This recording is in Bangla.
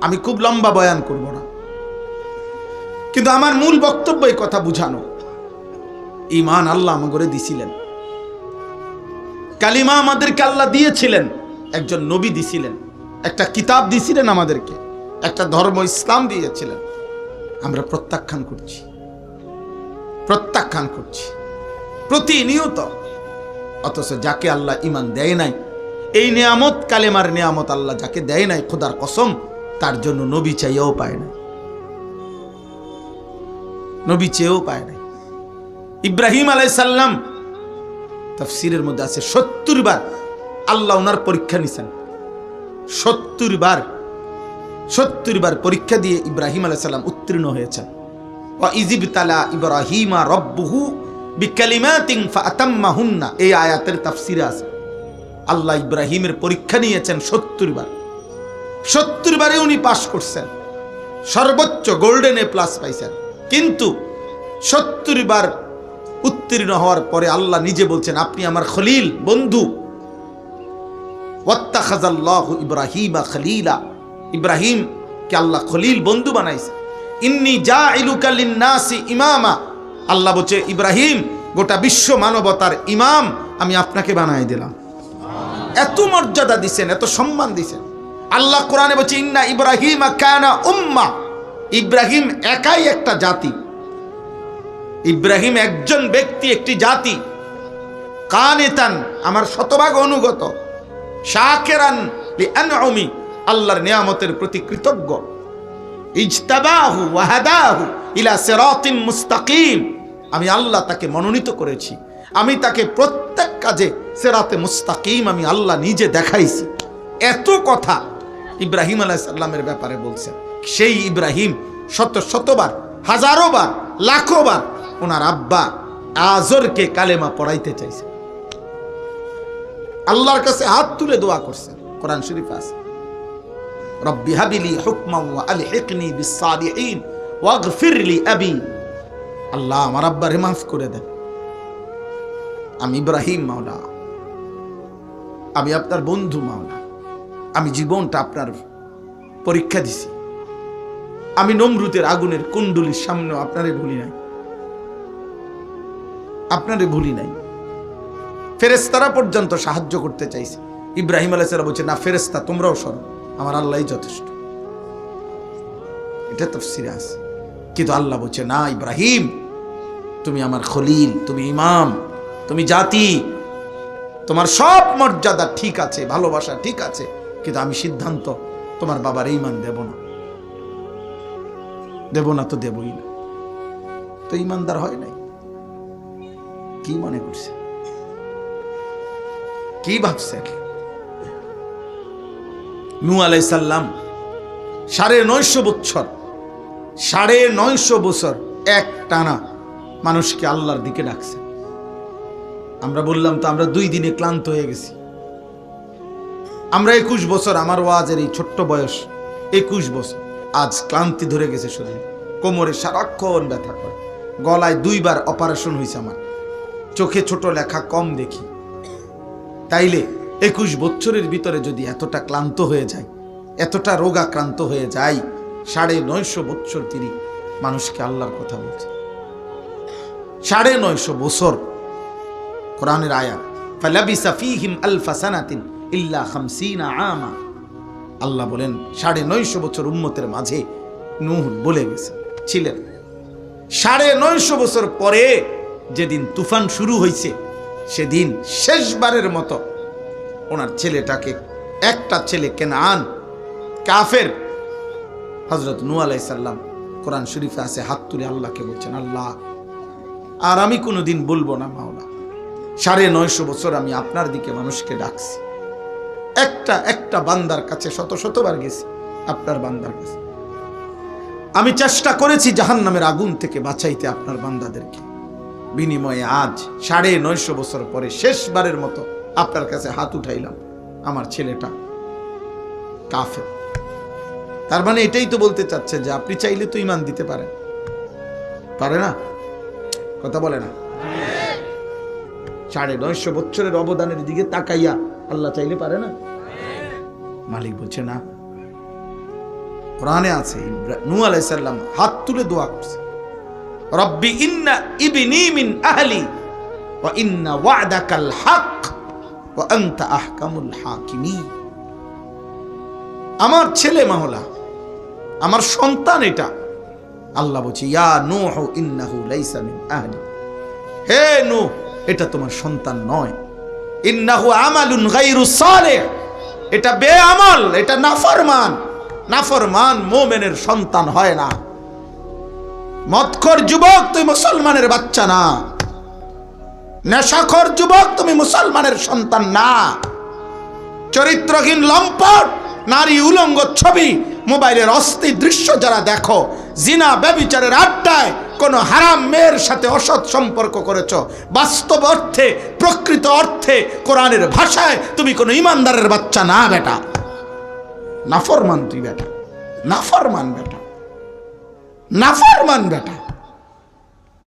আমি খুব লম্বা বয়ান করব না, কিন্তু আমার মূল বক্তব্য এই কথা বুঝানো, ঈমান আল্লাহ আমাদের দিছিলেন, কালিমা আমাদেরকে আল্লাহ দিয়েছিলেন, একজন নবী দিছিলেন, একটা কিতাব দিছিলেন আমাদেরকে, একটা ধর্ম ইসলাম দিয়েছিলেন। আমরা প্রত্যাখ্যান করছি প্রতিনিয়ত। অথচ যাকে আল্লাহ ঈমান দেয় নাই, এই নিয়ামত, কালেমার নিয়ামত আল্লাহ যাকে দেয় নাই, খোদার কসম, তার জন্য নবী চাইও পায় নাই, নবী চেয়েও পায় নাই। ইব্রাহিম আলাইহিস সালাম, তাফসীরের মধ্যে আছে 70 বার আল্লাহ ওনার পরীক্ষা নিছেন। 70 বার পরীক্ষা দিয়ে ইব্রাহিম আলাইহিস সালাম উত্তীর্ণ হয়েছেন। ওয়া ইযিবতালা ইব্রাহিমা রাব্বুহু বিকালিমাতিন ফাআতাম্মাহুন্না, এই আয়াতের তাফসীরে আছে আল্লাহ ইব্রাহিমের পরীক্ষা নিয়েছেন 70 বার। 70 বারে উনি পাশ করছেন, সর্বোচ্চ গোল্ডেন এ প্লাস পাইছেন। কিন্তু 70 বার উত্তীর্ণ হওয়ার পরে আল্লাহ নিজে বলছেন, আপনি আমার খলিল, বন্ধু। ওয়াত্তাখাযাল্লাহু ইব্রাহিমা খলিলা, ইব্রাহিমকে আল্লাহ খলিল, বন্ধু বানাইছে। ইন্নী জাইলুকা লিন-নাসি ইমামা, আল্লাহ বলছে, ইব্রাহিম, গোটা বিশ্ব মানবতার ইমাম আমি আপনাকে বানাই দিলাম। এত মর্যাদা দিছেন, এত সম্মান দিছেন। আল্লাহ কোরআনে বলছে, ইন্না ইব্রাহিমা কানা উম্মাহ, ইব্রাহিম একাই একটা জাতি, ইব্রাহিম একজন ব্যক্তি, একটি জাতি। কানিতান, আমার শতভাগ অনুগত। শাকিরান লিআনউমি, আল্লাহর নিয়ামতের প্রতি কৃতজ্ঞ। ইজতাবাহু ওয়া হাদাহু ইলা সিরাতিন মুস্তাকিম, আমি আল্লাহ তাকে মনোনীত করেছি, আমি তাকে প্রত্যেক কাজে সিরাতে মুস্তাকিম আমি আল্লাহ নিজে দেখাইছি। এত কথা ইব্রাহিম আলাইহিস সালামের ব্যাপারে বলছেন। সেই ইব্রাহিম শতবার, হাজারো বার, লাখো বার ওনার আব্বা আজরকে কালেমা পড়াইতে চাইছে, আল্লাহর কাছে হাত তুলে দোয়া করছেন। কোরআন শরীফে আছে, রব্বি হাবিলি হুকমান ওয়া আলহিকনি বিস-সালিহিন ওয়াগফির লি আবি, আল্লাহ আমার আব্বারে মাফ করে দেন। আমি ইব্রাহিম মাওলা, আমি আপনার বন্ধু মাওলা, আমি জীবনটা আপনার পরীক্ষা দিছি, আমি নমরুদের আগুনের কুণ্ডুলির সামনে আপনারে ভুলি নাই, ফেরেশতারা পর্যন্ত সাহায্য করতে চাইছে। ইব্রাহিম আলাইহিস সালাম বলছে, না ফেরেশতা তোমরাও সরো, আমার আল্লাহই যথেষ্ট। এটা তাফসীরে আছে। কিন্তু আল্লাহ বলছে, না ইব্রাহিম, তুমি আমার খলিল, তুমি ইমাম, তুমি জাতি, তোমার সব মর্যাদা ঠিক আছে, ভালোবাসা ঠিক আছে, কিন্তু আমি সিদ্ধান্ত তোমার বাবার ঈমান দেব না, তো দেবই না। তো ঈমানদার হয় নাই। কি মনে করছে, কি ভাবছে? নূহ আলাইহিস সালাম 950 বছর এক টানা মানুষকে আল্লাহর দিকে ডাকছে। আমরা বললাম তো, আমরা 2 দিনে ক্লান্ত হয়ে গেছি। আমরা 21 বছর, আমার ওয়াজের এই ছোট্ট বয়স 21 বছর, আজ ক্লান্তি ধরে গেছে শরীর, কোমরে সারাক্ষণ ব্যথা করে, গলায় 2 বার অপারেশন হয়েছে আমার, চোখে ছোট লেখা কম দেখি। তাইলে 21 বছরের ভিতরে যদি এতটা ক্লান্ত হয়ে যায়, এতটা রোগাক্রান্ত হয়ে যায়, 950 বছর তিনি মানুষকে আল্লাহর কথা বলছে। 950 বছর, কোরআনের আয়াত, ফালাবিসা ফীহিম আলফা সানাতিন ইল্লা 50 আমা। আল্লাহ বলেন 950 বছর উম্মতের মাঝে নূহ বলে গেছে ছিলেন। 950 বছর পরে যেদিন তুফান শুরু হয়েছে, সেদিন শেষবারের মতো ওনার ছেলেটাকে, একটা ছেলে কেনান, কাফের, হযরত নূহ আলাইহিস সালাম, কোরআন শরীফে আছে, হাত তুলে আল্লাহকে বলছেন, আল্লাহ আর আমি কোনোদিন বলবো না মাওলা, 950 বছর আমি আপনার দিকে মানুষকে ডাকছি, একটা বান্দার কাছে শতবার গেছি, আপনার বান্দার কাছে আমি চেষ্টা করেছি জাহান্নামের আগুন থেকে বাঁচাইতে আপনার বান্দাদেরকে। বিনিময়ে আজ 950 বছর পরে শেষবারের মতো আপনার কাছে হাত উঠাইলাম, আমার ছেলেটা কাফের। তার মানে এটাই তো বলতে চাচ্ছে যে আপনি চাইলে তো ঈমান দিতে পারেন, পারে না? কথা বলে না? 950 বছরের অবদানের দিকে তাকাইয়া আল্লাহ চাইলে পারে না? মালিক বলছে না, কোরআনে আছে নূহ আলাইহিস সালাম হাত তুলে দোয়া করছে, রব্বি ইন্না ইবনি মিন আহলি ওয়া ইন্না ওয়া'দাকাল হক ওয়া আনতা আহকামুল হাকিমিন। আমার ছেলে মাওলা, আমার সন্তান এটা। আল্লাহ বলছে ইয়া নূহ ইন্নাহু লাইসা মিন আহলি, হে নূহ এটা তোমার সন্তান নয়, ইন্নাহু আমালুন গায়রু সালিহ, এটা বেআমল, এটা নাফরমান। নাফরমান মুমিনের সন্তান হয় না। মদখোর যুবক তুই মুসলমানের বাচ্চা না, নেশাখোর যুবক তুমি মুসলমানের সন্তান না। চরিত্রহীন লম্পট নারী উলঙ্গ ছবি, মোবাইলের অস্থির দৃশ্য যারা দেখো, জিনা ব্যভিচারের আড্ডায় কোন হারাম মেয়ের সাথে অসৎ সম্পর্ক করেছো, বাস্তব অর্থে প্রকৃত অর্থে কোরআনের ভাষায় তুমি কোনো ইমানদারের বাচ্চা না বেটা, নাফরমান তুই বেটা, নাফরমান বেটা, নাফরমান বেটা।